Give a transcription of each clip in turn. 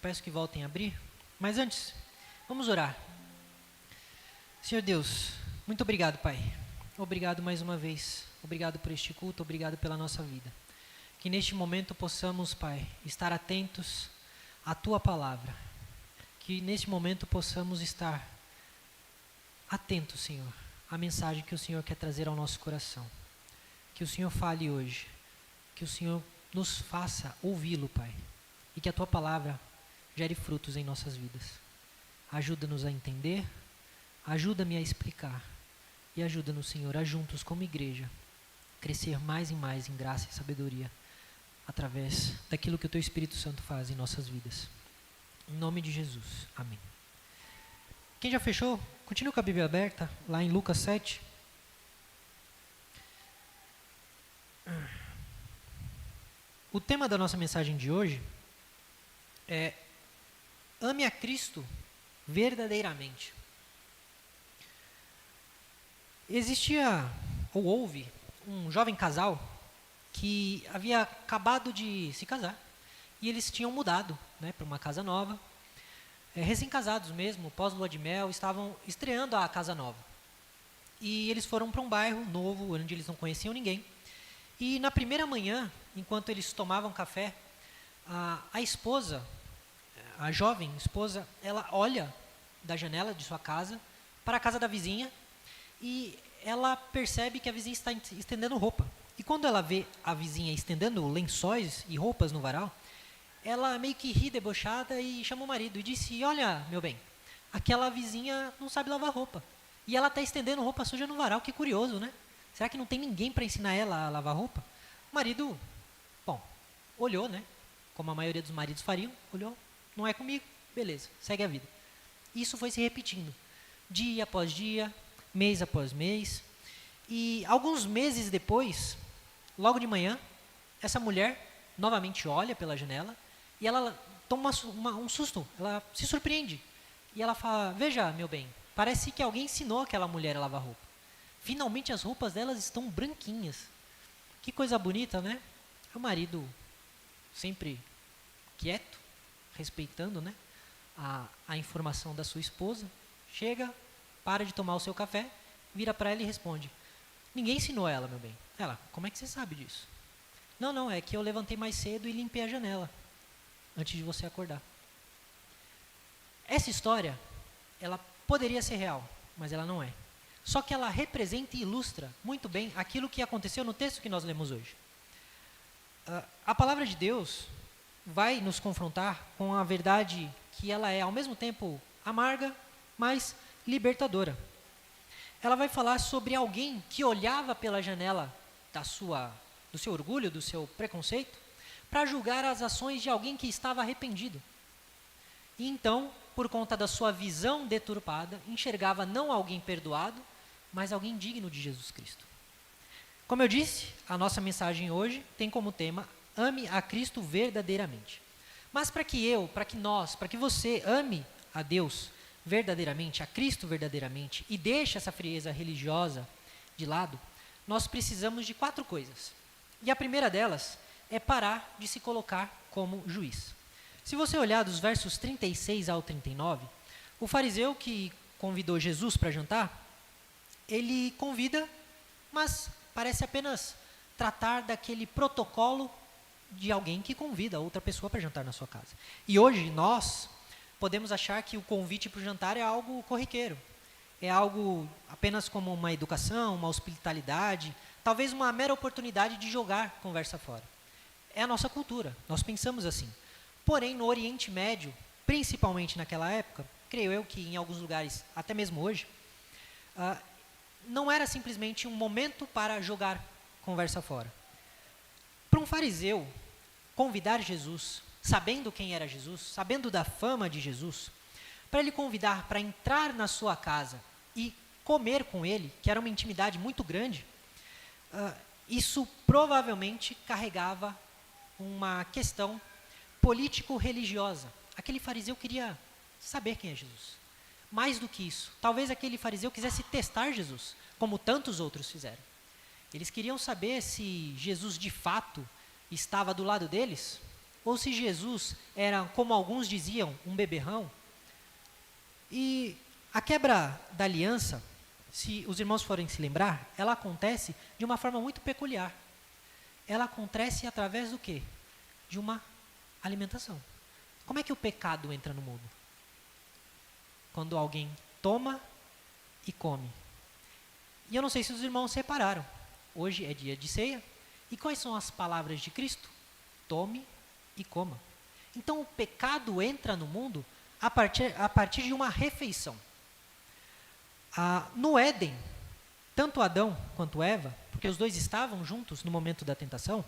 peço que voltem a abrir. Mas antes, vamos orar. Senhor Deus, muito obrigado, Pai. Obrigado mais uma vez. Obrigado por este culto, obrigado pela nossa vida. Que neste momento possamos, Pai, estar atentos à Tua palavra. Que neste momento possamos estar atentos, Senhor, à mensagem que o Senhor quer trazer ao nosso coração. Que o Senhor fale hoje. Que o Senhor nos faça ouvi-lo, Pai. E que a Tua palavra gere frutos em nossas vidas. Ajuda-nos a entender, ajuda-me a explicar. E ajuda-nos, Senhor, a juntos como igreja, crescer mais e mais em graça e sabedoria, através daquilo que o Teu Espírito Santo faz em nossas vidas. Em nome de Jesus. Amém. Quem já fechou, continue com a Bíblia aberta, lá em Lucas 7. O tema da nossa mensagem de hoje é: ame a Cristo verdadeiramente. Existia, ou houve, um jovem casal que havia acabado de se casar. E eles tinham mudado, né, para uma casa nova. Recém-casados mesmo, pós-lua de mel, estavam estreando a casa nova. E eles foram para um bairro novo, onde eles não conheciam ninguém. E na primeira manhã, enquanto eles tomavam café, a esposa, a jovem esposa, ela olha da janela de sua casa para a casa da vizinha e ela percebe que a vizinha está estendendo roupa. E quando ela vê a vizinha estendendo lençóis e roupas no varal, ela meio que ri debochada e chama o marido e disse: olha, meu bem, aquela vizinha não sabe lavar roupa. E ela está estendendo roupa suja no varal, que curioso, né? Será que não tem ninguém para ensinar ela a lavar roupa? O marido, bom, olhou, né? Como a maioria dos maridos fariam, olhou, não é comigo, beleza, segue a vida. Isso foi se repetindo, dia após dia, mês após mês. E alguns meses depois, logo de manhã, essa mulher novamente olha pela janela e ela toma um susto, ela se surpreende. E ela fala: veja, meu bem, parece que alguém ensinou aquela mulher a lavar roupa. Finalmente as roupas delas estão branquinhas. Que coisa bonita, né? O marido sempre quieto, respeitando, né, a informação da sua esposa, chega, para de tomar o seu café, vira para ela e responde: ninguém ensinou ela, meu bem. Ela: como é que você sabe disso? Não, é que eu levantei mais cedo e limpei a janela, antes de você acordar. Essa história, ela poderia ser real, mas ela não é. Só que ela representa e ilustra muito bem aquilo que aconteceu no texto que nós lemos hoje. A palavra de Deus vai nos confrontar com a verdade que ela é, ao mesmo tempo, amarga, mas libertadora. Ela vai falar sobre alguém que olhava pela janela do seu orgulho, do seu preconceito, para julgar as ações de alguém que estava arrependido. E então, por conta da sua visão deturpada, enxergava não alguém perdoado, mas alguém digno de Jesus Cristo. Como eu disse, a nossa mensagem hoje tem como tema: ame a Cristo verdadeiramente. Mas para que você ame a Deus verdadeiramente, a Cristo verdadeiramente, e deixe essa frieza religiosa de lado, nós precisamos de 4 coisas. E a primeira delas é parar de se colocar como juiz. Se você olhar dos versos 36 ao 39, o fariseu que convidou Jesus para jantar, ele convida, mas parece apenas tratar daquele protocolo de alguém que convida outra pessoa para jantar na sua casa. E hoje nós podemos achar que o convite para o jantar é algo corriqueiro, é algo apenas como uma educação, uma hospitalidade, talvez uma mera oportunidade de jogar conversa fora. É a nossa cultura, nós pensamos assim. Porém, no Oriente Médio, principalmente naquela época, creio eu que em alguns lugares, até mesmo hoje, não era simplesmente um momento para jogar conversa fora. Para um fariseu convidar Jesus, sabendo quem era Jesus, sabendo da fama de Jesus, para ele convidar para entrar na sua casa e comer com ele, que era uma intimidade muito grande, isso provavelmente carregava uma questão político-religiosa. Aquele fariseu queria saber quem é Jesus. Mais do que isso, talvez aquele fariseu quisesse testar Jesus, como tantos outros fizeram. Eles queriam saber se Jesus de fato estava do lado deles ou se Jesus era, como alguns diziam, um beberrão. E a quebra da aliança, se os irmãos forem se lembrar, ela acontece de uma forma muito peculiar. Ela acontece através do quê? De uma alimentação. Como é que o pecado entra no mundo? Quando alguém toma e come. E eu não sei se os irmãos repararam. Hoje é dia de ceia. E quais são as palavras de Cristo? Tome e coma. Então o pecado entra no mundo a partir de uma refeição. No Éden, tanto Adão quanto Eva, porque os dois estavam juntos no momento da tentação,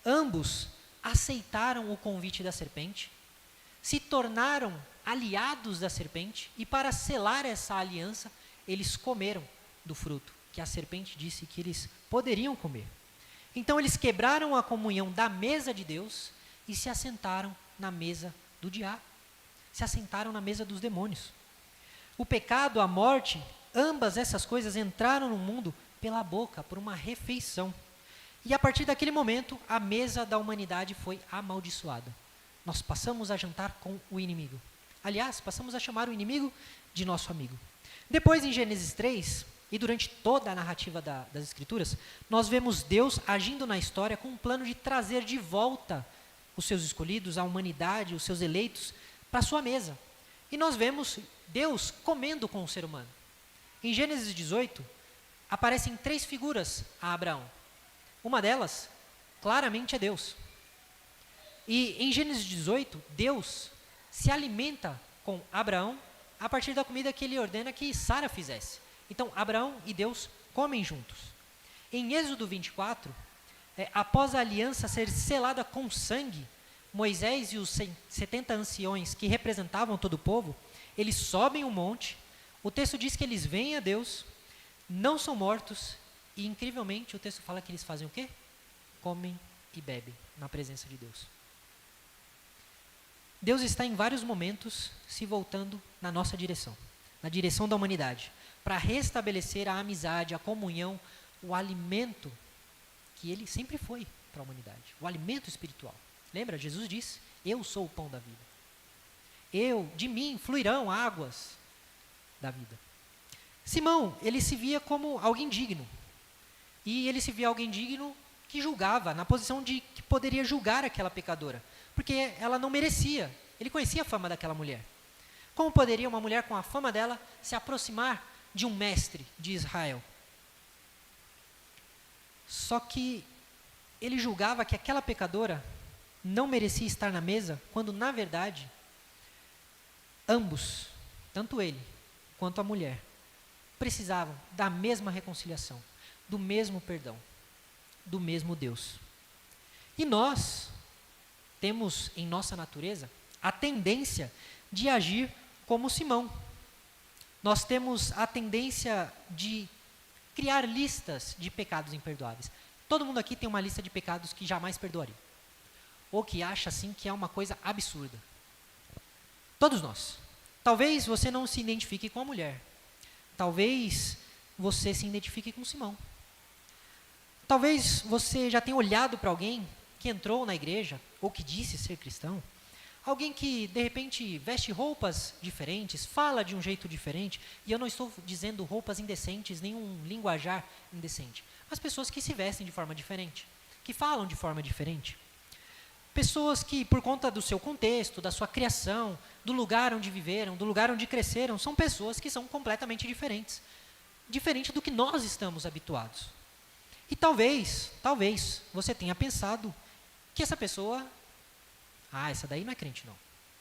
ambos aceitaram o convite da serpente, se tornaram aliados da serpente, e para selar essa aliança, eles comeram do fruto que a serpente disse que eles poderiam comer. Então eles quebraram a comunhão da mesa de Deus e se assentaram na mesa do diabo, se assentaram na mesa dos demônios. O pecado, a morte, ambas essas coisas entraram no mundo pela boca, por uma refeição. E a partir daquele momento, a mesa da humanidade foi amaldiçoada. Nós passamos a jantar com o inimigo. Aliás, passamos a chamar o inimigo de nosso amigo. Depois, em Gênesis 3, e durante toda a narrativa das Escrituras, nós vemos Deus agindo na história com um plano de trazer de volta os seus escolhidos, a humanidade, os seus eleitos, para a sua mesa. E nós vemos Deus comendo com o ser humano. Em Gênesis 18, aparecem 3 figuras a Abraão. Uma delas, claramente, é Deus. E em Gênesis 18, Deus se alimenta com Abraão a partir da comida que ele ordena que Sara fizesse. Então, Abraão e Deus comem juntos. Em Êxodo 24, após a aliança ser selada com sangue, Moisés e os 70 anciões que representavam todo o povo, eles sobem um monte, o texto diz que eles veem a Deus, não são mortos, e incrivelmente o texto fala que eles fazem o quê? Comem e bebem na presença de Deus. Deus está em vários momentos se voltando na nossa direção, na direção da humanidade, para restabelecer a amizade, a comunhão, o alimento que ele sempre foi para a humanidade, o alimento espiritual. Lembra? Jesus disse, eu sou o pão da vida. De mim fluirão águas da vida. Simão, ele se via como alguém digno. E ele se via alguém digno que julgava, na posição de que poderia julgar aquela pecadora, porque ela não merecia. Ele conhecia a fama daquela mulher. Como poderia uma mulher com a fama dela se aproximar de um mestre de Israel? Só que ele julgava que aquela pecadora não merecia estar na mesa, quando na verdade ambos, tanto ele quanto a mulher, precisavam da mesma reconciliação, do mesmo perdão, do mesmo Deus. E nós temos em nossa natureza a tendência de agir como Simão. Nós temos a tendência de criar listas de pecados imperdoáveis. Todo mundo aqui tem uma lista de pecados que jamais perdoaria, ou que acha assim que é uma coisa absurda. Todos nós. Talvez você não se identifique com a mulher. Talvez você se identifique com Simão. Talvez você já tenha olhado para alguém que entrou na igreja, ou que disse ser cristão, alguém que de repente veste roupas diferentes, fala de um jeito diferente, e eu não estou dizendo roupas indecentes, nem um linguajar indecente, mas pessoas que se vestem de forma diferente, que falam de forma diferente. Pessoas que, por conta do seu contexto, da sua criação, do lugar onde viveram, do lugar onde cresceram, são pessoas que são completamente diferentes. Diferente do que nós estamos habituados. E talvez você tenha pensado que essa pessoa, essa daí não é crente não.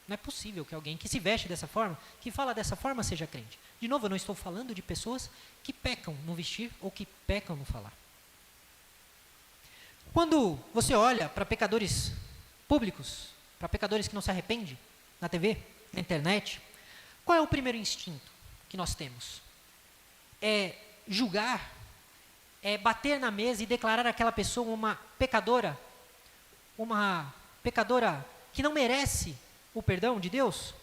Não é possível que alguém que se veste dessa forma, que fala dessa forma, seja crente. De novo, eu não estou falando de pessoas que pecam no vestir ou que pecam no falar. Quando você olha para pecadores públicos, para pecadores que não se arrependem, na TV, na internet, qual é o primeiro instinto que nós temos? É julgar, é bater na mesa e declarar aquela pessoa uma pecadora que não merece o perdão de Deus?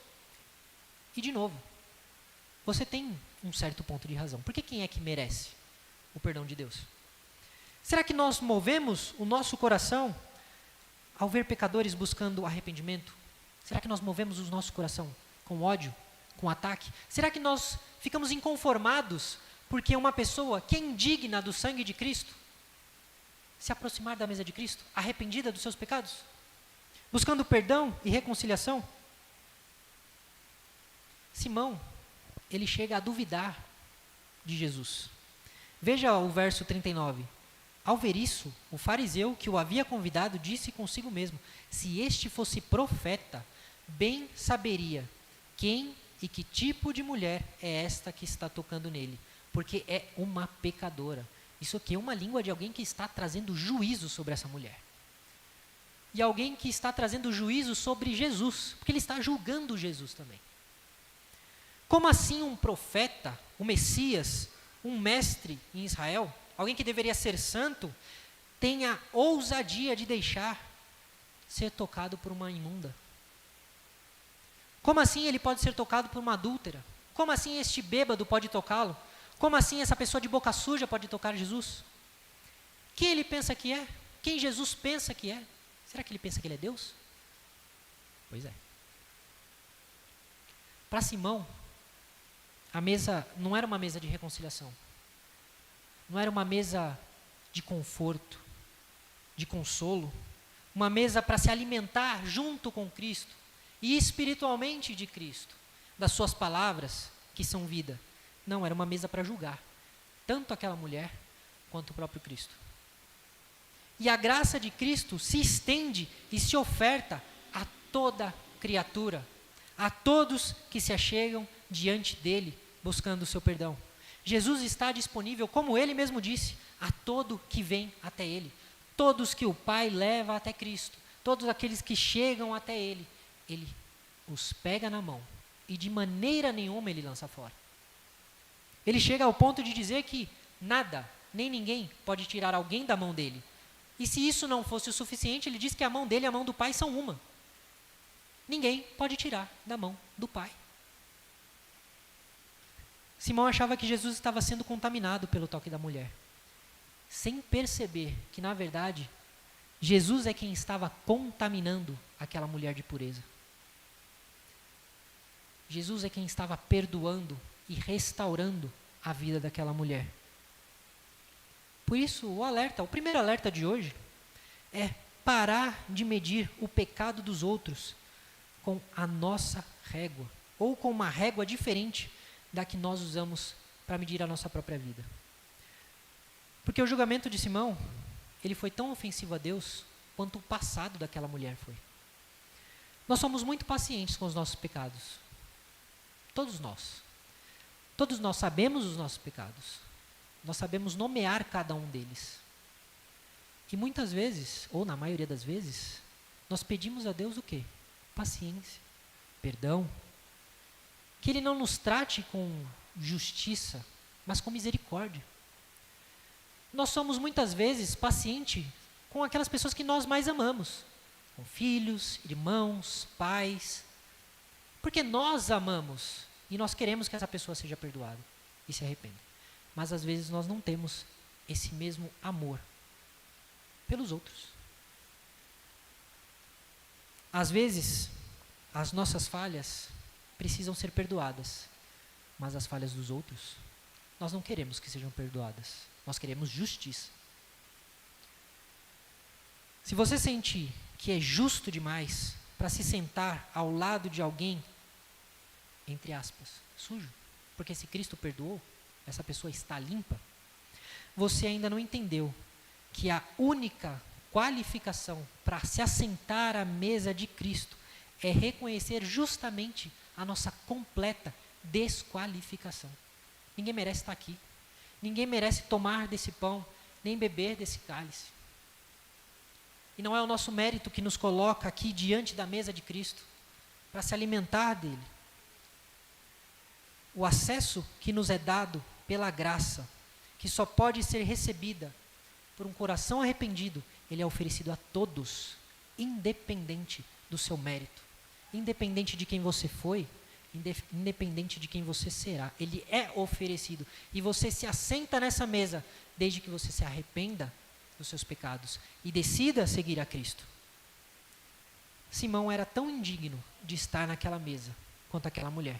E de novo, você tem um certo ponto de razão. Porque quem é que merece o perdão de Deus? Será que nós movemos o nosso coração ao ver pecadores buscando arrependimento? Será que nós movemos o nosso coração com ódio, com ataque? Será que nós ficamos inconformados porque uma pessoa que é indigna do sangue de Cristo se aproximar da mesa de Cristo, arrependida dos seus pecados, buscando perdão e reconciliação? Simão, ele chega a duvidar de Jesus. Veja o verso 39. Ao ver isso, o fariseu que o havia convidado disse consigo mesmo: se este fosse profeta, bem saberia quem e que tipo de mulher é esta que está tocando nele, porque é uma pecadora. Isso aqui é uma língua de alguém que está trazendo juízo sobre essa mulher. E alguém que está trazendo juízo sobre Jesus, porque ele está julgando Jesus também. Como assim um profeta, um Messias, um mestre em Israel, alguém que deveria ser santo, tem a ousadia de deixar ser tocado por uma imunda? Como assim ele pode ser tocado por uma adúltera? Como assim este bêbado pode tocá-lo? Como assim essa pessoa de boca suja pode tocar Jesus? Quem ele pensa que é? Quem Jesus pensa que é? Será que ele pensa que ele é Deus? Pois é. Para Simão, a mesa não era uma mesa de reconciliação. Não era uma mesa de conforto, de consolo. Uma mesa para se alimentar junto com Cristo e espiritualmente de Cristo, das suas palavras que são vida. Não, era uma mesa para julgar, tanto aquela mulher quanto o próprio Cristo. E a graça de Cristo se estende e se oferta a toda criatura, a todos que se achegam diante dele, buscando o seu perdão. Jesus está disponível, como ele mesmo disse, a todo que vem até ele. Todos que o Pai leva até Cristo, todos aqueles que chegam até ele, ele os pega na mão e de maneira nenhuma ele lança fora. Ele chega ao ponto de dizer que nada, nem ninguém pode tirar alguém da mão dele. E se isso não fosse o suficiente, ele diz que a mão dele e a mão do Pai são uma. Ninguém pode tirar da mão do Pai. Simão achava que Jesus estava sendo contaminado pelo toque da mulher, sem perceber que, na verdade, Jesus é quem estava contaminando aquela mulher de pureza. Jesus é quem estava perdoando e restaurando a vida daquela mulher. Por isso, o primeiro alerta de hoje é parar de medir o pecado dos outros com a nossa régua, ou com uma régua diferente da que nós usamos para medir a nossa própria vida. Porque o julgamento de Simão, ele foi tão ofensivo a Deus quanto o passado daquela mulher foi. Nós somos muito pacientes com os nossos pecados. Todos nós. Todos nós sabemos os nossos pecados. Nós sabemos nomear cada um deles. E muitas vezes, ou na maioria das vezes, nós pedimos a Deus o quê? Paciência, perdão. Que Ele não nos trate com justiça, mas com misericórdia. Nós somos muitas vezes pacientes com aquelas pessoas que nós mais amamos. Com filhos, irmãos, pais. Porque nós amamos e nós queremos que essa pessoa seja perdoada e se arrependa. Mas às vezes nós não temos esse mesmo amor pelos outros. Às vezes, as nossas falhas precisam ser perdoadas, mas as falhas dos outros, nós não queremos que sejam perdoadas. Nós queremos justiça. Se você sentir que é justo demais para se sentar ao lado de alguém, entre aspas, sujo, porque se Cristo perdoou, essa pessoa está limpa, você ainda não entendeu que a única qualificação para se assentar à mesa de Cristo é reconhecer justamente a nossa completa desqualificação. Ninguém merece estar aqui. Ninguém merece tomar desse pão, nem beber desse cálice. E não é o nosso mérito que nos coloca aqui diante da mesa de Cristo, para se alimentar dele. O acesso que nos é dado pela graça, que só pode ser recebida por um coração arrependido, ele é oferecido a todos, independente do seu mérito, independente de quem você foi, independente de quem você será. Ele é oferecido e você se assenta nessa mesa desde que você se arrependa dos seus pecados e decida seguir a Cristo. Simão era tão indigno de estar naquela mesa quanto aquela mulher.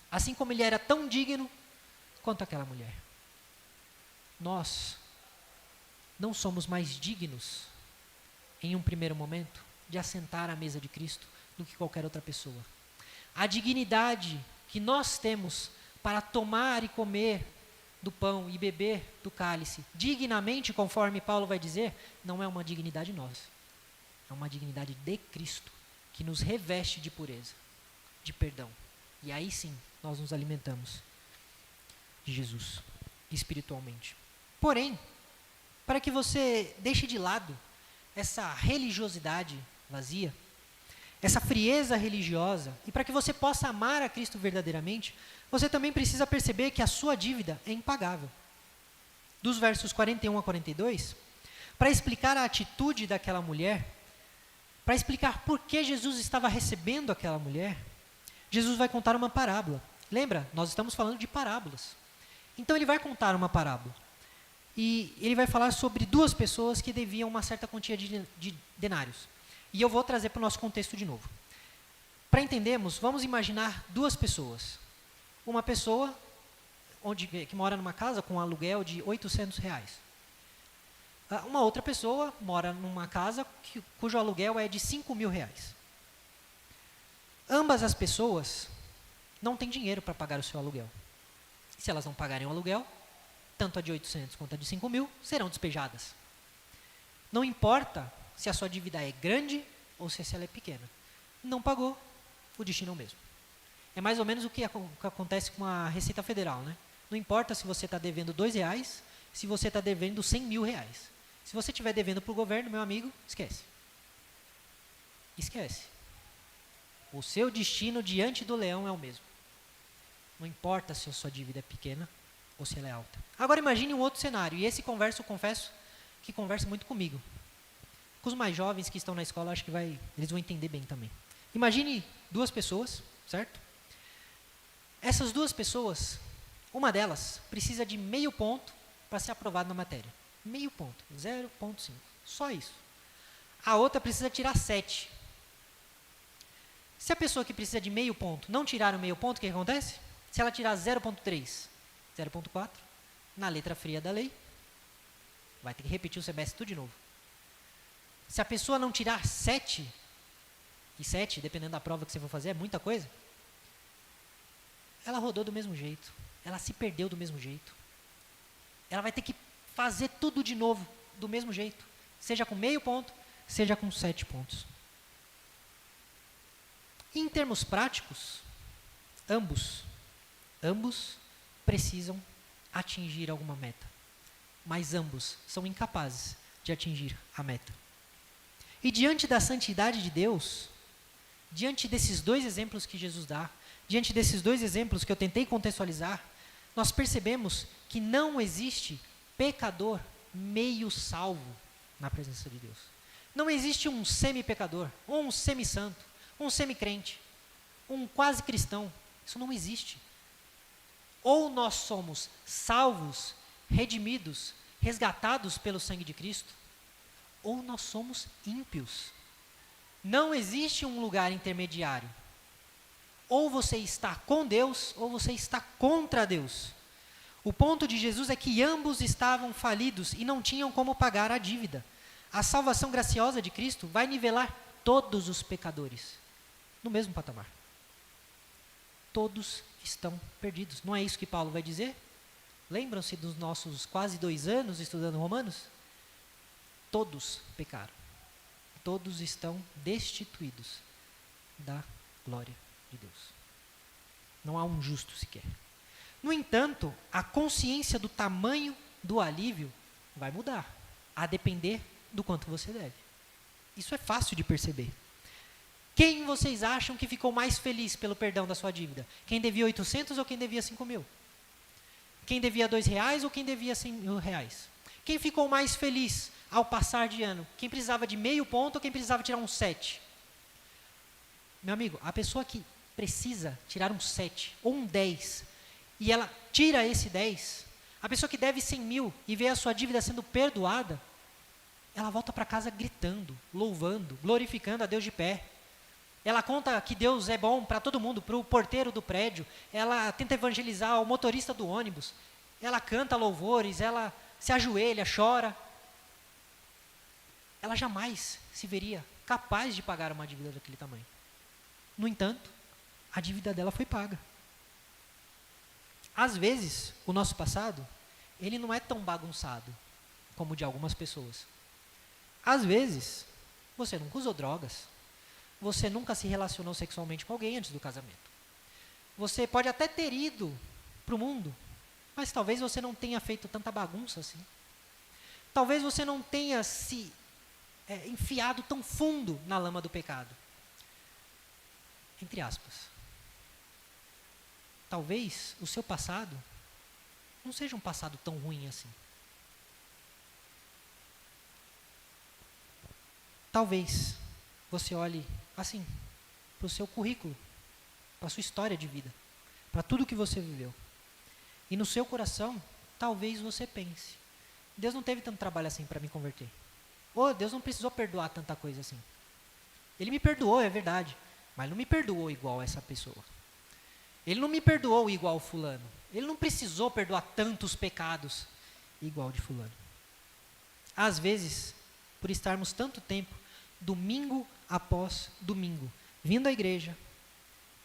Assim como ele era tão digno quanto aquela mulher. Nós não somos mais dignos, em um primeiro momento, de assentar à mesa de Cristo do que qualquer outra pessoa. A dignidade que nós temos para tomar e comer do pão e beber do cálice dignamente, conforme Paulo vai dizer, não é uma dignidade nossa. É uma dignidade de Cristo, que nos reveste de pureza, de perdão. E aí sim, nós nos alimentamos de Jesus, espiritualmente. Porém, para que você deixe de lado essa religiosidade vazia, essa frieza religiosa, e para que você possa amar a Cristo verdadeiramente, você também precisa perceber que a sua dívida é impagável. Dos versos 41 a 42, para explicar a atitude daquela mulher, para explicar por que Jesus estava recebendo aquela mulher, Jesus vai contar uma parábola. Lembra? Nós estamos falando de parábolas. Então ele vai contar uma parábola. E ele vai falar sobre duas pessoas que deviam uma certa quantia de denários. E eu vou trazer para o nosso contexto de novo. Para entendermos, vamos imaginar duas pessoas. Uma pessoa que mora numa casa com um aluguel de R$800. Uma outra pessoa mora numa casa cujo aluguel é de R$5.000. Ambas as pessoas não têm dinheiro para pagar o seu aluguel. Se elas não pagarem o aluguel, tanto a de 800 quanto a de 5.000 serão despejadas. Não importa se a sua dívida é grande ou se ela é pequena. Não pagou, o destino é o mesmo. É mais ou menos o que acontece com a Receita Federal, né? Não importa se você está devendo R$2, se você está devendo R$100.000. Se você estiver devendo para o governo, meu amigo, esquece. Esquece. O seu destino diante do leão é o mesmo. Não importa se a sua dívida é pequena ou se ela é alta. Agora imagine um outro cenário, e esse eu confesso, que conversa muito comigo. Com os mais jovens que estão na escola, acho que eles vão entender bem também. Imagine duas pessoas, certo? Essas duas pessoas, uma delas precisa de meio ponto para ser aprovada na matéria. Meio ponto, 0,5, só isso. A outra precisa tirar 7. Se a pessoa que precisa de meio ponto não tirar o meio ponto, o que acontece? Se ela tirar 0,3, 0,4, na letra fria da lei, vai ter que repetir o semestre tudo de novo. Se a pessoa não tirar 7, e 7, dependendo da prova que você for fazer, é muita coisa, ela rodou do mesmo jeito, ela se perdeu do mesmo jeito. Ela vai ter que fazer tudo de novo, do mesmo jeito, seja com meio ponto, seja com 7 pontos. Em termos práticos, ambos precisam atingir alguma meta, mas ambos são incapazes de atingir a meta. E diante da santidade de Deus, diante desses dois exemplos que Jesus dá, diante desses dois exemplos que eu tentei contextualizar, nós percebemos que não existe pecador meio salvo na presença de Deus. Não existe um semi-pecador, ou um semi-santo, um semi-crente, um quase cristão. Isso não existe. Ou nós somos salvos, redimidos, resgatados pelo sangue de Cristo, ou nós somos ímpios. Não existe um lugar intermediário. Ou você está com Deus, ou você está contra Deus. O ponto de Jesus é que ambos estavam falidos e não tinham como pagar a dívida. A salvação graciosa de Cristo vai nivelar todos os pecadores no mesmo patamar. Todos estão perdidos. Não é isso que Paulo vai dizer? Lembram-se dos nossos quase 2 anos estudando Romanos? Todos pecaram. Todos estão destituídos da glória de Deus. Não há um justo sequer. No entanto, a consciência do tamanho do alívio vai mudar, a depender do quanto você deve. Isso é fácil de perceber. Quem vocês acham que ficou mais feliz pelo perdão da sua dívida? Quem devia 800 ou quem devia 5.000? Quem devia R$2 ou quem devia R$100.000? Quem ficou mais feliz ao passar de ano? Quem precisava de meio ponto ou quem precisava tirar um 7? Meu amigo, a pessoa que precisa tirar um 7 ou um 10 e ela tira esse 10, a pessoa que deve 100.000 e vê a sua dívida sendo perdoada, ela volta para casa gritando, louvando, glorificando a Deus de pé. Ela conta que Deus é bom para todo mundo, para o porteiro do prédio. Ela tenta evangelizar o motorista do ônibus. Ela canta louvores, ela se ajoelha, chora. Ela jamais se veria capaz de pagar uma dívida daquele tamanho. No entanto, a dívida dela foi paga. Às vezes, o nosso passado, ele não é tão bagunçado como o de algumas pessoas. Às vezes, você nunca usou drogas. Você nunca se relacionou sexualmente com alguém antes do casamento. Você pode até ter ido para o mundo, mas talvez você não tenha feito tanta bagunça assim. Talvez você não tenha se enfiado tão fundo na lama do pecado. Entre aspas. Talvez o seu passado não seja um passado tão ruim assim. Talvez você olhe assim, para o seu currículo, para a sua história de vida, para tudo que você viveu. E no seu coração, talvez você pense, Deus não teve tanto trabalho assim para me converter. Ou Deus não precisou perdoar tanta coisa assim. Ele me perdoou, é verdade, mas não me perdoou igual essa pessoa. Ele não me perdoou igual fulano. Ele não precisou perdoar tantos pecados igual de fulano. Às vezes, por estarmos tanto tempo, domingo após domingo, vindo à igreja,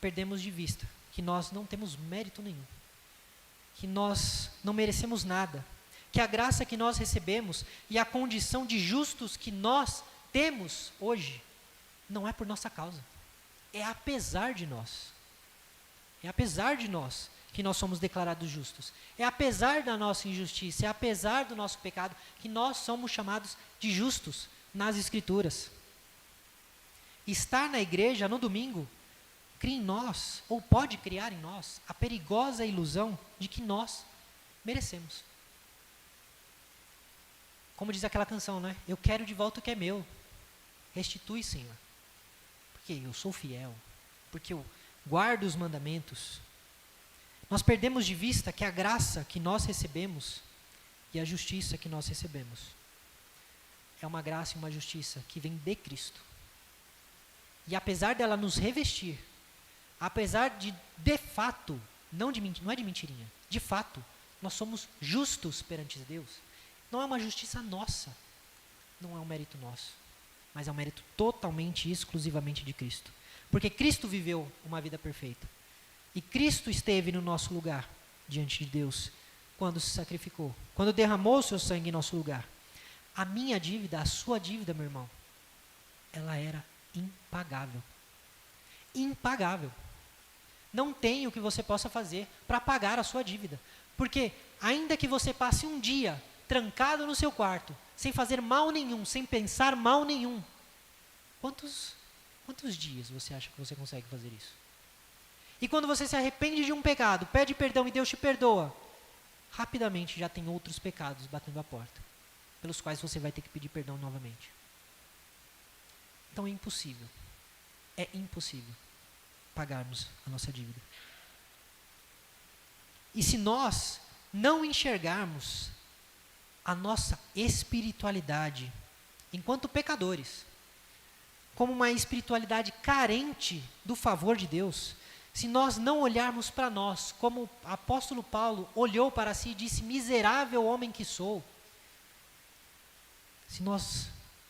perdemos de vista que nós não temos mérito nenhum, que nós não merecemos nada, que a graça que nós recebemos e a condição de justos que nós temos hoje, não é por nossa causa, é apesar de nós. É apesar de nós que nós somos declarados justos. É apesar da nossa injustiça, é apesar do nosso pecado, que nós somos chamados de justos nas Escrituras. Estar na igreja no domingo cria em nós, ou pode criar em nós, a perigosa ilusão de que nós merecemos. Como diz aquela canção, né? Eu quero de volta o que é meu. Restitui, Senhor. Porque eu sou fiel. Porque eu guardo os mandamentos. Nós perdemos de vista que a graça que nós recebemos e a justiça que nós recebemos é uma graça e uma justiça que vem de Cristo. E apesar dela nos revestir, apesar de fato, não é de mentirinha, de fato, nós somos justos perante Deus, não é uma justiça nossa, não é um mérito nosso, mas é um mérito totalmente e exclusivamente de Cristo. Porque Cristo viveu uma vida perfeita. E Cristo esteve no nosso lugar, diante de Deus, quando se sacrificou, quando derramou o seu sangue em nosso lugar. A minha dívida, a sua dívida, meu irmão, ela era impagável. Impagável. Não tem o que você possa fazer para pagar a sua dívida. Porque ainda que você passe um dia trancado no seu quarto, sem fazer mal nenhum, sem pensar mal nenhum, quantos dias você acha que você consegue fazer isso? E quando você se arrepende de um pecado, pede perdão e Deus te perdoa, rapidamente já tem outros pecados batendo a porta, pelos quais você vai ter que pedir perdão novamente. Então é impossível pagarmos a nossa dívida. E se nós não enxergarmos a nossa espiritualidade enquanto pecadores, como uma espiritualidade carente do favor de Deus, se nós não olharmos para nós, como o apóstolo Paulo olhou para si e disse, miserável homem que sou, se nós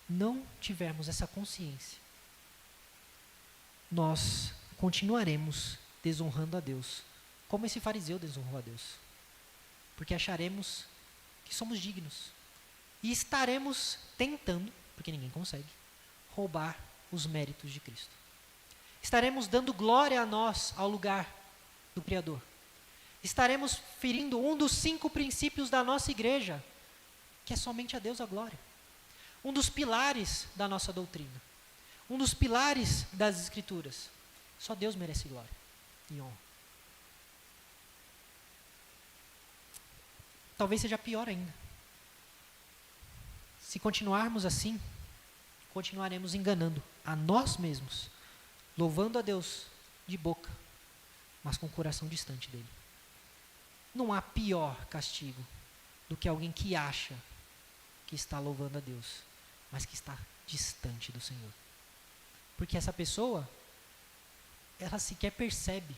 não tivermos essa consciência, nós continuaremos desonrando a Deus, como esse fariseu desonrou a Deus, porque acharemos que somos dignos, e estaremos tentando, porque ninguém consegue, roubar os méritos de Cristo. Estaremos dando glória a nós, ao lugar do Criador. Estaremos ferindo um dos 5 princípios da nossa igreja, que é somente a Deus a glória. Um dos pilares da nossa doutrina. Um dos pilares das Escrituras. Só Deus merece glória e honra. Talvez seja pior ainda. Se continuarmos assim, continuaremos enganando a nós mesmos, louvando a Deus de boca, mas com o coração distante dele. Não há pior castigo do que alguém que acha que está louvando a Deus, mas que está distante do Senhor. Porque essa pessoa, ela sequer percebe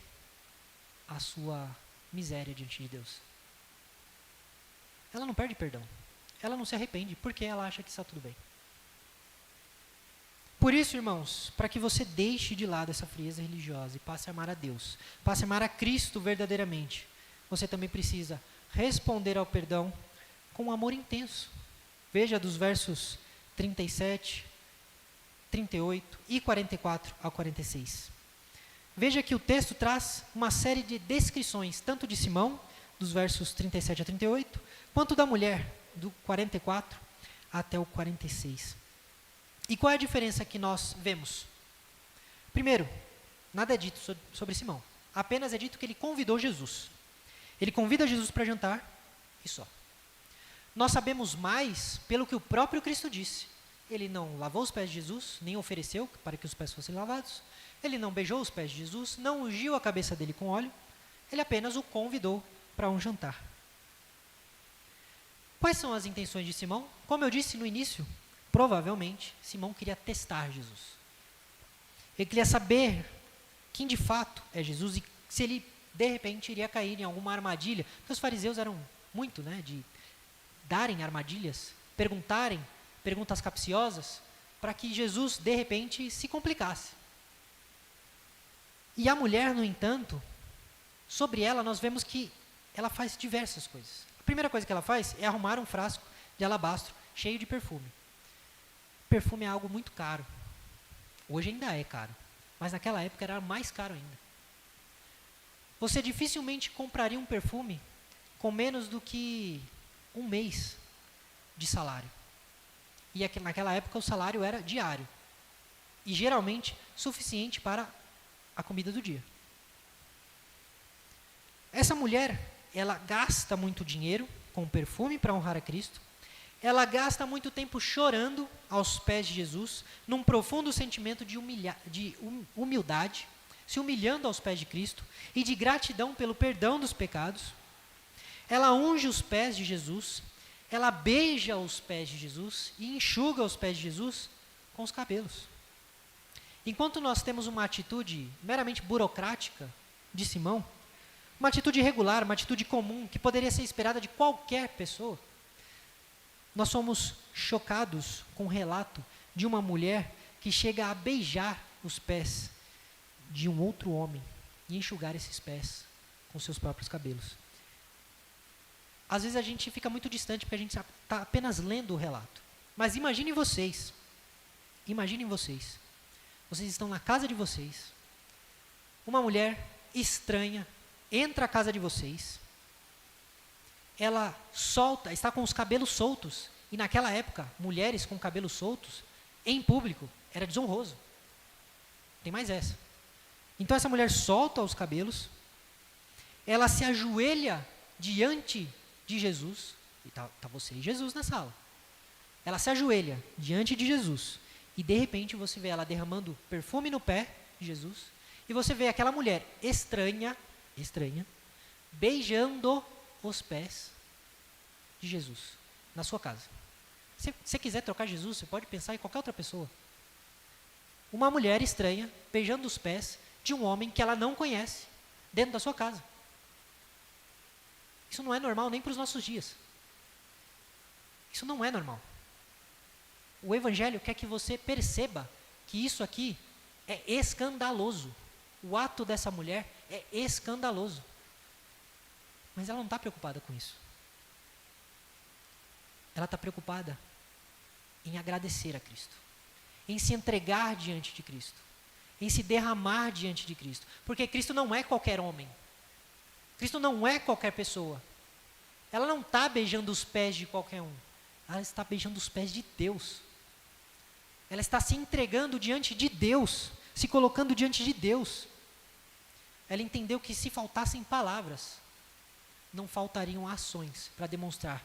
a sua miséria diante de Deus. Ela não perde perdão. Ela não se arrepende, porque ela acha que está tudo bem. Por isso, irmãos, para que você deixe de lado essa frieza religiosa e passe a amar a Deus, passe a amar a Cristo verdadeiramente, você também precisa responder ao perdão com um amor intenso. Veja dos versos 37, 38 e 44 ao 46. Veja que o texto traz uma série de descrições, tanto de Simão, dos versos 37 a 38, quanto da mulher, do 44 até o 46. E qual é a diferença que nós vemos? Primeiro, nada é dito sobre Simão. Apenas é dito que ele convidou Jesus. Ele convida Jesus para jantar e só. Nós sabemos mais pelo que o próprio Cristo disse. Ele não lavou os pés de Jesus, nem ofereceu para que os pés fossem lavados. Ele não beijou os pés de Jesus, não ungiu a cabeça dele com óleo. Ele apenas o convidou para um jantar. Quais são as intenções de Simão? Como eu disse no início, provavelmente Simão queria testar Jesus. Ele queria saber quem de fato é Jesus e se ele de repente iria cair em alguma armadilha. Porque os fariseus eram muito, de darem armadilhas, perguntarem perguntas capciosas, para que Jesus de repente se complicasse. E a mulher, no entanto, sobre ela nós vemos que ela faz diversas coisas. A primeira coisa que ela faz é arrumar um frasco de alabastro cheio de perfume. Perfume é algo muito caro. Hoje ainda é caro, mas naquela época era mais caro ainda. Você dificilmente compraria um perfume com menos do que um mês de salário. E naquela época o salário era diário. E geralmente suficiente para a comida do dia. Essa mulher, ela gasta muito dinheiro com perfume para honrar a Cristo. Ela gasta muito tempo chorando aos pés de Jesus, num profundo sentimento de humildade, se humilhando aos pés de Cristo e de gratidão pelo perdão dos pecados. Ela unge os pés de Jesus, ela beija os pés de Jesus e enxuga os pés de Jesus com os cabelos. Enquanto nós temos uma atitude meramente burocrática de Simão, uma atitude regular, uma atitude comum, que poderia ser esperada de qualquer pessoa, nós somos chocados com o relato de uma mulher que chega a beijar os pés de um outro homem e enxugar esses pés com seus próprios cabelos. Às vezes a gente fica muito distante porque a gente está apenas lendo o relato. Mas imaginem vocês, vocês estão na casa de vocês, uma mulher estranha entra à casa de vocês, ela está com os cabelos soltos, e naquela época, mulheres com cabelos soltos, em público, era desonroso. Tem mais essa. Então essa mulher solta os cabelos, ela se ajoelha diante de Jesus, e está você e Jesus na sala. Ela se ajoelha diante de Jesus, e de repente você vê ela derramando perfume no pé de Jesus, e você vê aquela mulher estranha, beijando os pés de Jesus, na sua casa. Se você quiser trocar Jesus, você pode pensar em qualquer outra pessoa. Uma mulher estranha, beijando os pés de um homem que ela não conhece, dentro da sua casa. Isso não é normal nem para os nossos dias. Isso não é normal. O Evangelho quer que você perceba que isso aqui é escandaloso. O ato dessa mulher é escandaloso. Mas ela não está preocupada com isso. Ela está preocupada em agradecer a Cristo, em se entregar diante de Cristo, em se derramar diante de Cristo. Porque Cristo não é qualquer homem. Cristo não é qualquer pessoa. Ela não está beijando os pés de qualquer um. Ela está beijando os pés de Deus. Ela está se entregando diante de Deus, se colocando diante de Deus. Ela entendeu que se faltassem palavras, não faltariam ações para demonstrar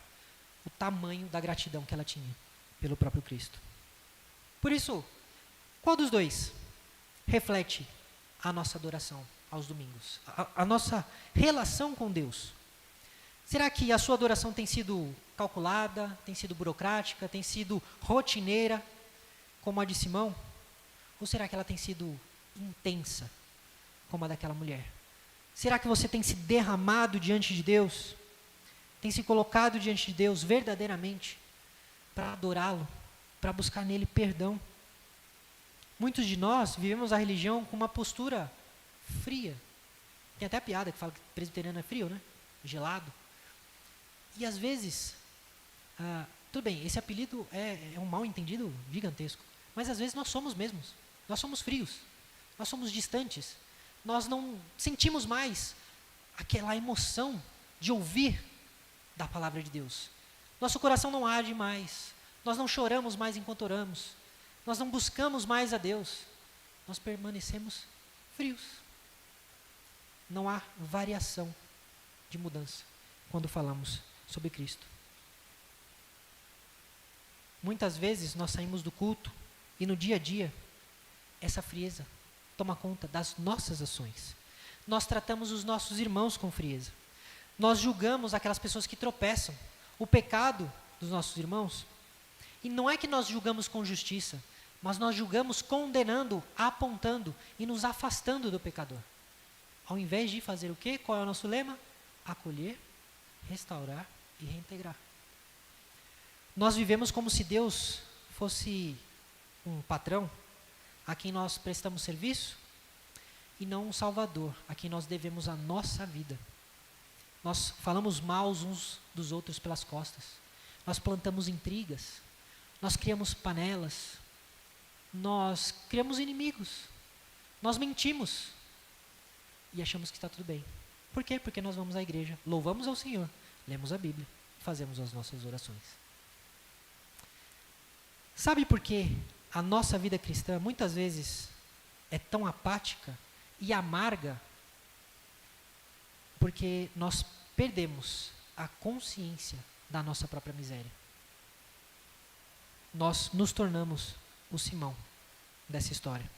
o tamanho da gratidão que ela tinha pelo próprio Cristo. Por isso, qual dos dois reflete a nossa adoração aos domingos? A nossa relação com Deus? Será que a sua adoração tem sido calculada, tem sido burocrática, tem sido rotineira, como a de Simão? Ou será que ela tem sido intensa, como a daquela mulher? Será que você tem se derramado diante de Deus? Tem se colocado diante de Deus verdadeiramente para adorá-lo, para buscar nele perdão? Muitos de nós vivemos a religião com uma postura fria. Tem até a piada que fala que presbiteriano é frio, né? Gelado. E às vezes, tudo bem, esse apelido é um mal entendido gigantesco, mas às vezes nós somos mesmos. Nós somos frios, nós somos distantes, nós não sentimos mais aquela emoção de ouvir da palavra de Deus. Nosso coração não arde mais, nós não choramos mais enquanto oramos, nós não buscamos mais a Deus, nós permanecemos frios. Não há variação de mudança quando falamos sobre Cristo. Muitas vezes nós saímos do culto e no dia a dia essa frieza toma conta das nossas ações. Nós tratamos os nossos irmãos com frieza. Nós julgamos aquelas pessoas que tropeçam, o pecado dos nossos irmãos. E não é que nós julgamos com justiça, mas nós julgamos condenando, apontando e nos afastando do pecador. Ao invés de fazer o quê? Qual é o nosso lema? Acolher, restaurar e reintegrar. Nós vivemos como se Deus fosse um patrão a quem nós prestamos serviço e não um salvador, a quem nós devemos a nossa vida. Nós falamos mal uns dos outros pelas costas. Nós plantamos intrigas. Nós criamos panelas. Nós criamos inimigos. Nós mentimos. E achamos que está tudo bem. Por quê? Porque nós vamos à igreja, louvamos ao Senhor, lemos a Bíblia, fazemos as nossas orações. Sabe por que a nossa vida cristã muitas vezes é tão apática e amarga? Porque nós perdemos a consciência da nossa própria miséria. Nós nos tornamos o Simão dessa história.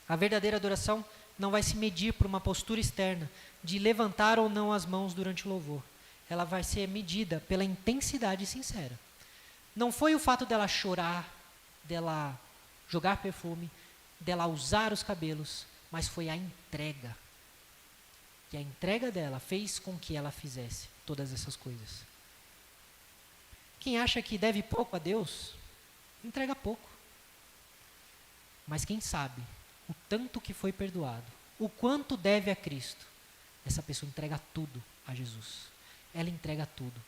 A verdadeira adoração não vai se medir por uma postura externa de levantar ou não as mãos durante o louvor. Ela vai ser medida pela intensidade sincera. Não foi o fato dela chorar, dela jogar perfume, dela usar os cabelos, mas foi a entrega. E a entrega dela fez com que ela fizesse todas essas coisas. Quem acha que deve pouco a Deus, entrega pouco. Mas quem sabe o tanto que foi perdoado, o quanto deve a Cristo, essa pessoa entrega tudo a Jesus. Ela entrega tudo.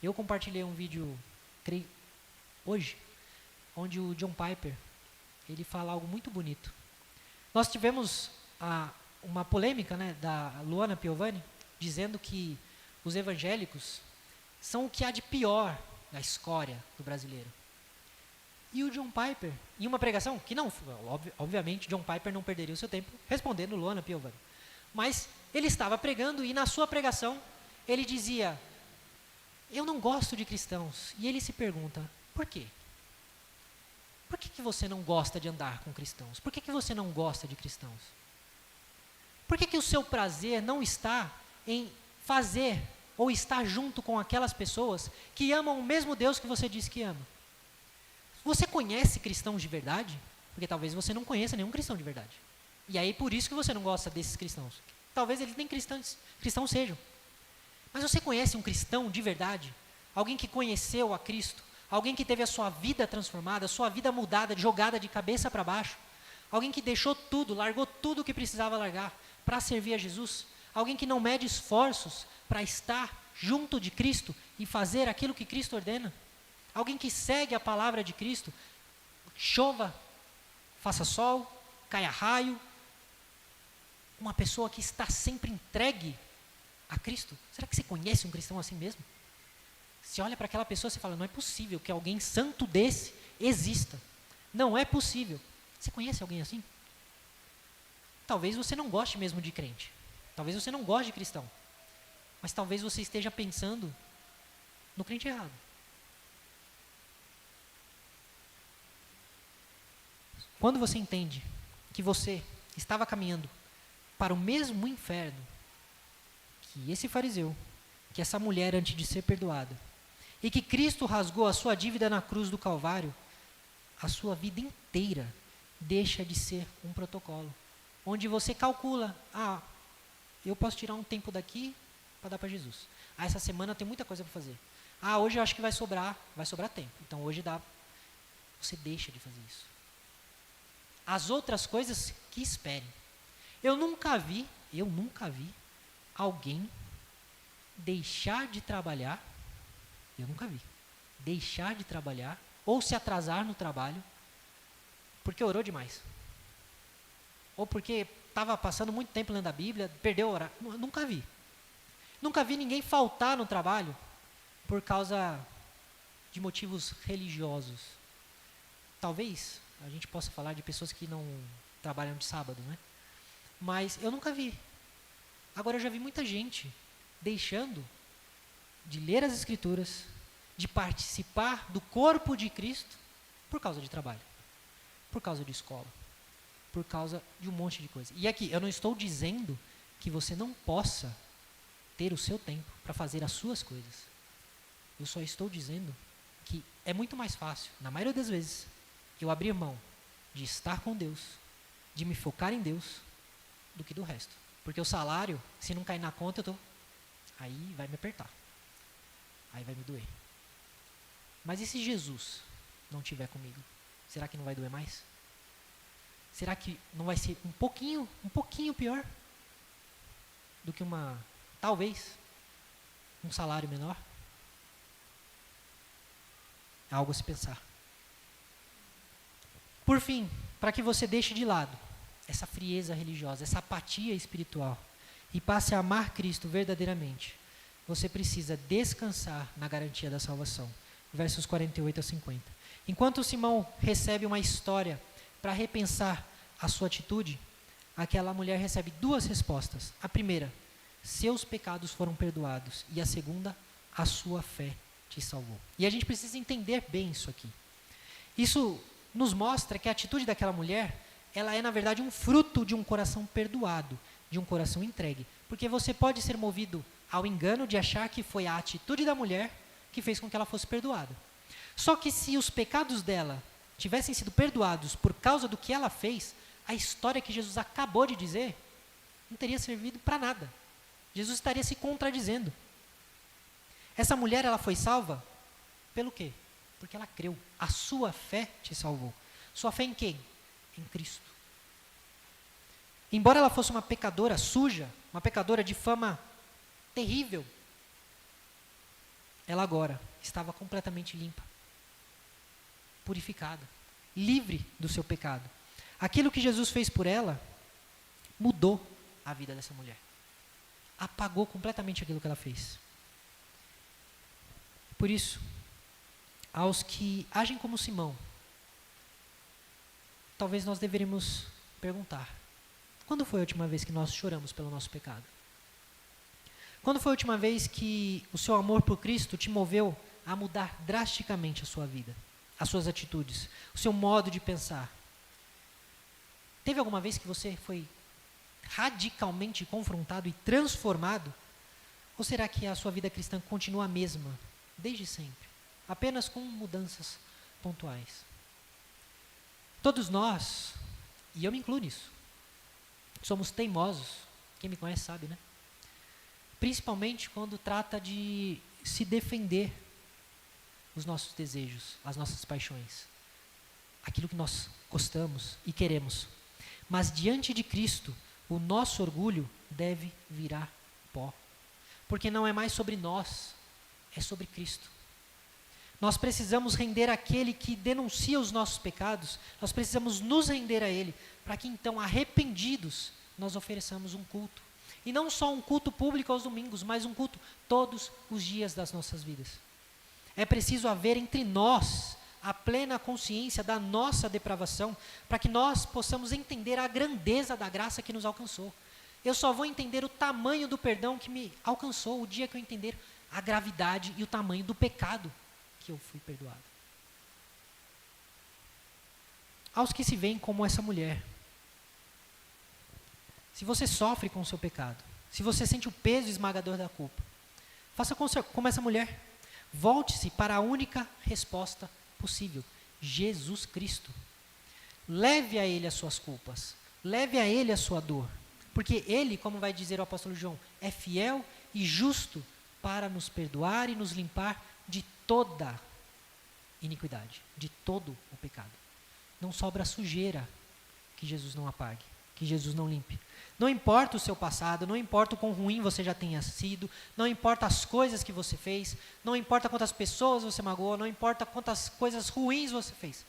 Eu compartilhei um vídeo, creio, hoje, onde o John Piper, ele fala algo muito bonito. Nós tivemos uma polêmica, né, da Luana Piovani, dizendo que os evangélicos são o que há de pior na escória do brasileiro. E o John Piper, em uma pregação, que não, obviamente, John Piper não perderia o seu tempo respondendo Luana Piovani. Mas ele estava pregando e na sua pregação, ele dizia, eu não gosto de cristãos. E ele se pergunta, por quê? Por que você não gosta de andar com cristãos? Por que você não gosta de cristãos? Por que o seu prazer não está em fazer ou estar junto com aquelas pessoas que amam o mesmo Deus que você diz que ama? Você conhece cristãos de verdade? Porque talvez você não conheça nenhum cristão de verdade. E aí por isso que você não gosta desses cristãos. Talvez eles nem cristãos sejam. Mas você conhece um cristão de verdade? Alguém que conheceu a Cristo? Alguém que teve a sua vida transformada, a sua vida mudada, jogada de cabeça para baixo? Alguém que deixou tudo, largou tudo o que precisava largar para servir a Jesus? Alguém que não mede esforços para estar junto de Cristo e fazer aquilo que Cristo ordena? Alguém que segue a palavra de Cristo, chova, faça sol, caia raio. Uma pessoa que está sempre entregue a Cristo. Será que você conhece um cristão assim mesmo? Você olha para aquela pessoa e você fala, não é possível que alguém santo desse exista. Não é possível. Você conhece alguém assim? Talvez você não goste mesmo de crente. Talvez você não goste de cristão. Mas talvez você esteja pensando no crente errado. Quando você entende que você estava caminhando para o mesmo inferno que esse fariseu, que essa mulher, antes de ser perdoada, e que Cristo rasgou a sua dívida na cruz do Calvário, a sua vida inteira deixa de ser um protocolo, onde você calcula, eu posso tirar um tempo daqui para dar para Jesus. Essa semana eu tenho muita coisa para fazer. Hoje eu acho que vai sobrar tempo, então hoje dá. Você deixa de fazer isso. As outras coisas que esperem. Eu nunca vi alguém deixar de trabalhar, ou se atrasar no trabalho, porque orou demais. Ou porque estava passando muito tempo lendo a Bíblia, perdeu o horário. Nunca vi. Nunca vi ninguém faltar no trabalho por causa de motivos religiosos. Talvez a gente possa falar de pessoas que não trabalham de sábado, né? Mas eu nunca vi. Agora eu já vi muita gente deixando de ler as Escrituras, de participar do corpo de Cristo por causa de trabalho, por causa de escola, por causa de um monte de coisa. E aqui, eu não estou dizendo que você não possa ter o seu tempo para fazer as suas coisas. Eu só estou dizendo que é muito mais fácil, na maioria das vezes, eu abrir mão de estar com Deus, de me focar em Deus, do que do resto. Porque o salário, se não cair na conta, aí vai me apertar. Aí vai me doer. Mas e se Jesus não estiver comigo? Será que não vai doer mais? Será que não vai ser um pouquinho pior do que talvez, um salário menor? É algo a se pensar. Por fim, para que você deixe de lado essa frieza religiosa, essa apatia espiritual e passe a amar Cristo verdadeiramente, você precisa descansar na garantia da salvação. Versos 48 a 50. Enquanto Simão recebe uma história para repensar a sua atitude, aquela mulher recebe duas respostas. A primeira, seus pecados foram perdoados. E a segunda, a sua fé te salvou. E a gente precisa entender bem isso aqui. Isso nos mostra que a atitude daquela mulher, ela é na verdade um fruto de um coração perdoado, de um coração entregue. Porque você pode ser movido ao engano de achar que foi a atitude da mulher que fez com que ela fosse perdoada. Só que se os pecados dela tivessem sido perdoados por causa do que ela fez, a história que Jesus acabou de dizer não teria servido para nada. Jesus estaria se contradizendo. Essa mulher, ela foi salva pelo quê? Porque ela creu. A sua fé te salvou. Sua fé em quem? Em Cristo. Embora ela fosse uma pecadora suja, uma pecadora de fama terrível, ela agora estava completamente limpa, purificada, livre do seu pecado. Aquilo que Jesus fez por ela mudou a vida dessa mulher. Apagou completamente aquilo que ela fez. Por isso, aos que agem como Simão, talvez nós deveríamos perguntar: quando foi a última vez que nós choramos pelo nosso pecado? Quando foi a última vez que o seu amor por Cristo te moveu a mudar drasticamente a sua vida, as suas atitudes, o seu modo de pensar? Teve alguma vez que você foi radicalmente confrontado e transformado? Ou será que a sua vida cristã continua a mesma, desde sempre, apenas com mudanças pontuais? Todos nós, e eu me incluo nisso, somos teimosos. Quem me conhece sabe, né? Principalmente quando trata de se defender os nossos desejos, as nossas paixões, aquilo que nós gostamos e queremos. Mas diante de Cristo, o nosso orgulho deve virar pó. Porque não é mais sobre nós, é sobre Cristo. Nós precisamos render àquele que denuncia os nossos pecados, nós precisamos nos render a Ele, para que então, arrependidos, nós ofereçamos um culto. E não só um culto público aos domingos, mas um culto todos os dias das nossas vidas. É preciso haver entre nós a plena consciência da nossa depravação, para que nós possamos entender a grandeza da graça que nos alcançou. Eu só vou entender o tamanho do perdão que me alcançou o dia que eu entender a gravidade e o tamanho do pecado que eu fui perdoado. Aos que se veem como essa mulher, se você sofre com o seu pecado, se você sente o peso esmagador da culpa, Faça como essa mulher. Volte-se para a única resposta possível: Jesus Cristo. Leve a Ele as suas culpas. Leve a Ele a sua dor. Porque Ele, como vai dizer o apóstolo João, é fiel e justo para nos perdoar e nos limpar de toda iniquidade, de todo o pecado. Não sobra sujeira que Jesus não apague, que Jesus não limpe. Não importa o seu passado, não importa o quão ruim você já tenha sido, não importa as coisas que você fez, não importa quantas pessoas você magoou, não importa quantas coisas ruins você fez.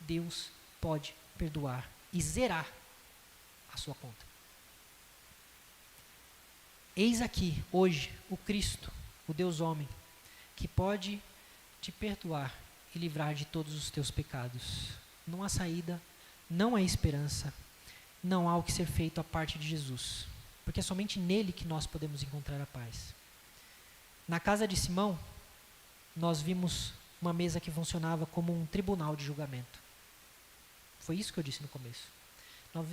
Deus pode perdoar e zerar a sua conta. Eis aqui, hoje, o Cristo, o Deus homem, que pode te perdoar e livrar de todos os teus pecados. Não há saída, não há esperança, não há o que ser feito à parte de Jesus, porque é somente nele que nós podemos encontrar a paz. Na casa de Simão, nós vimos uma mesa que funcionava como um tribunal de julgamento. Foi isso que eu disse no começo.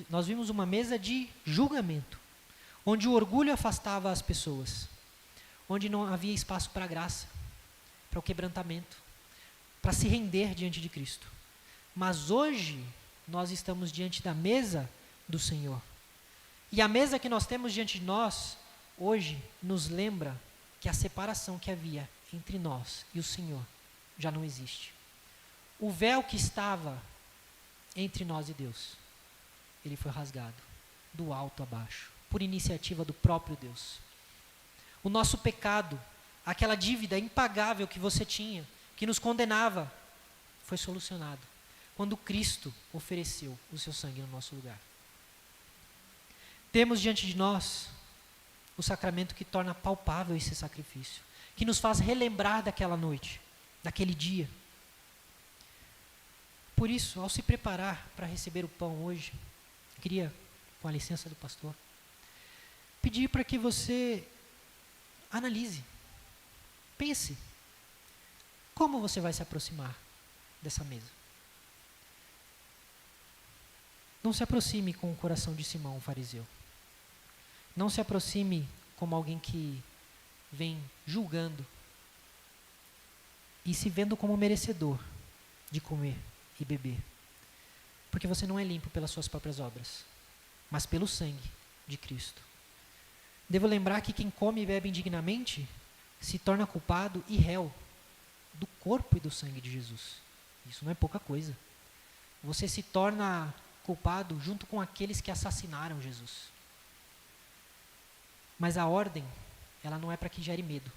Nós vimos uma mesa de julgamento, onde o orgulho afastava as pessoas, onde não havia espaço para a graça, para o quebrantamento, para se render diante de Cristo. Mas hoje, nós estamos diante da mesa do Senhor. E a mesa que nós temos diante de nós, hoje, nos lembra que a separação que havia entre nós e o Senhor já não existe. O véu que estava entre nós e Deus, ele foi rasgado, do alto a baixo, por iniciativa do próprio Deus. O nosso pecado, aquela dívida impagável que você tinha, que nos condenava, foi solucionado quando Cristo ofereceu o seu sangue no nosso lugar. Temos diante de nós o sacramento que torna palpável esse sacrifício, que nos faz relembrar daquela noite, daquele dia. Por isso, ao se preparar para receber o pão hoje, queria, com a licença do pastor, pedir para que você analise, pense, como você vai se aproximar dessa mesa. Não se aproxime com o coração de Simão, o fariseu. Não se aproxime como alguém que vem julgando e se vendo como merecedor de comer e beber. Porque você não é limpo pelas suas próprias obras, mas pelo sangue de Cristo. Devo lembrar que quem come e bebe indignamente se torna culpado e réu do corpo e do sangue de Jesus. Isso não é pouca coisa. Você se torna culpado junto com aqueles que assassinaram Jesus. Mas a ordem, ela não é para que gere medo.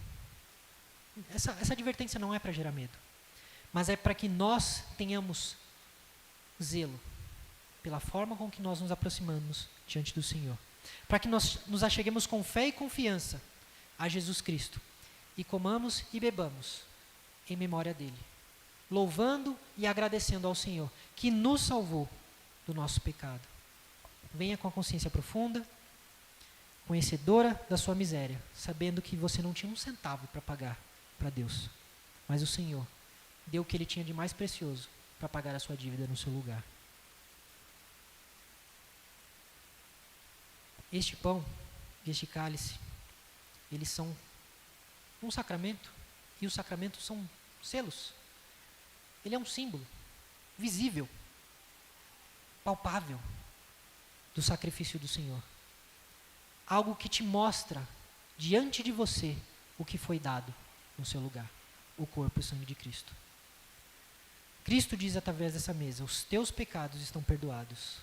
Essa advertência não é para gerar medo. Mas é para que nós tenhamos zelo pela forma com que nós nos aproximamos diante do Senhor. Para que nós nos acheguemos com fé e confiança a Jesus Cristo. E comamos e bebamos em memória dele. Louvando e agradecendo ao Senhor, que nos salvou do nosso pecado. Venha com a consciência profunda, conhecedora da sua miséria, sabendo que você não tinha um centavo para pagar para Deus, mas o Senhor deu o que ele tinha de mais precioso para pagar a sua dívida no seu lugar. Este pão e este cálice, eles são um sacramento, e os sacramentos são selos. Ele é um símbolo visível, palpável do sacrifício do Senhor. Algo que te mostra diante de você o que foi dado no seu lugar, o corpo e o sangue de Cristo. Cristo diz através dessa mesa: os teus pecados estão perdoados.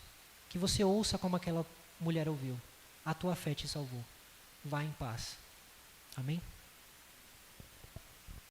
Que você ouça como aquela mulher ouviu: a tua fé te salvou. Vá em paz. Amém?